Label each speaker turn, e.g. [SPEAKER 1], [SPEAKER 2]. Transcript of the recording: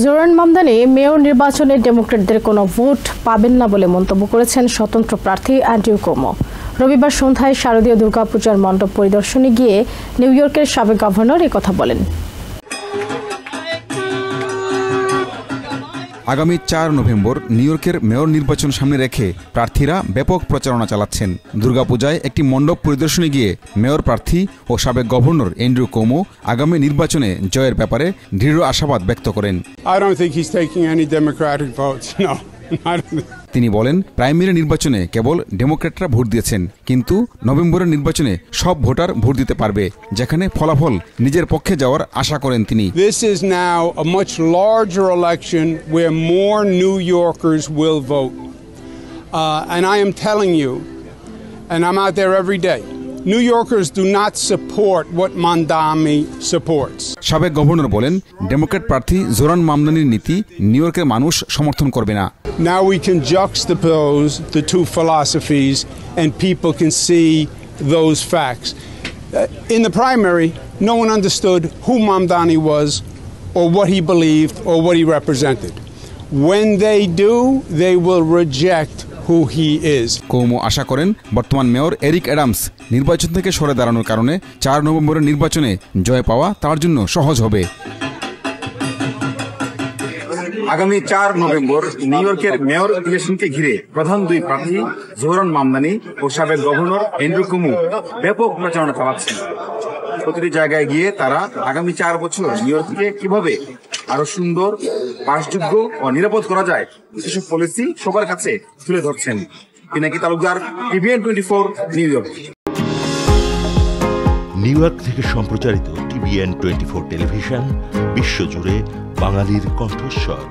[SPEAKER 1] Zoran Mamdani mayor নির্বাচনে ডেমোক্র্যাটদের কোনো vote পাবেন না বলে মন্তব্য করেছেন স্বতন্ত্র প্রার্থী অ্যান্ড্রু কুমো। রবিবার সন্ধ্যায় শারদীয় দুর্গাপূজার মণ্ডপ পরিদর্শনে গিয়ে নিউ ইয়র্কের সাবেক গভর্নর একথা বলেন।
[SPEAKER 2] আগামী ৪ নভেম্বর নিউ ইয়র্কের মেয়র নির্বাচন সামনে রেখে প্রার্থীরা ব্যাপক প্রচারণা চালাচ্ছেন। দুর্গাপূজায় একটি মণ্ডপ পরিদর্শনে গিয়ে মেয়র প্রার্থী ও সাবেক গভর্নর অ্যান্ড্রু কুমো আগামী নির্বাচনে জয়ের ব্যাপারে দৃঢ় আশাবাদ ব্যক্ত করেন। তিনি বলেন, প্রাইমারি নির্বাচনে কেবল ডেমোক্র্যাটরা ভোট দিয়েছেন, কিন্তু নভেম্বরের নির্বাচনে সব ভোটার ভোট দিতে পারবে, যেখানে ফলাফল নিজের পক্ষে যাওয়ার আশা করেন তিনি।
[SPEAKER 3] This is now a much larger election where more New Yorkers will vote. And I am telling you, and I'm out there every day, New Yorkers do not support what Mamdani supports.
[SPEAKER 2] সাবেক governor বলেন, Democrat প্রার্থী Zoran মামদানির নীতি new ইয়র্কের মানুষ সমর্থন করবে না।
[SPEAKER 3] Now we can juxtapose the two philosophies and people can see those facts. In the primary, no one understood who Mamdani was or what he believed or what he represented. When they do, they will reject who he is.
[SPEAKER 2] কুমো আশা করেন বর্তমান mayor Eric Adams নির্বাচন থেকে সরে দাঁড়ানোর কারণে ৪ নভেম্বরের নির্বাচনে জয় পাওয়া তার জন্য সহজ হবে।
[SPEAKER 4] আগামী ৪ নভেম্বর নিউ ইয়র্কের মেয়র ইলেকশনকে ঘিরে প্রধান দুই প্রার্থী জোরান মামদানি ও সাবেক গভর্নর অ্যান্ড্রু কুমো ব্যাপক প্রচারণা চালাচ্ছেন। প্রতিটি জায়গায় গিয়ে তারা আগামী ৪ বছর নিউ ইয়র্ককে কিভাবে আরো সুন্দর, বাসযোগ্য ও নিরাপদ করা যায় সেসব পলিসি সবার কাছে তুলে ধরছেন। Pinaki Talukdar, TVN 24, new York.
[SPEAKER 5] New York থেকে সম্প্রচারিত TVN 24 টেলিভিশন বিশ্বজুড়ে বাঙালির কণ্ঠস্বর।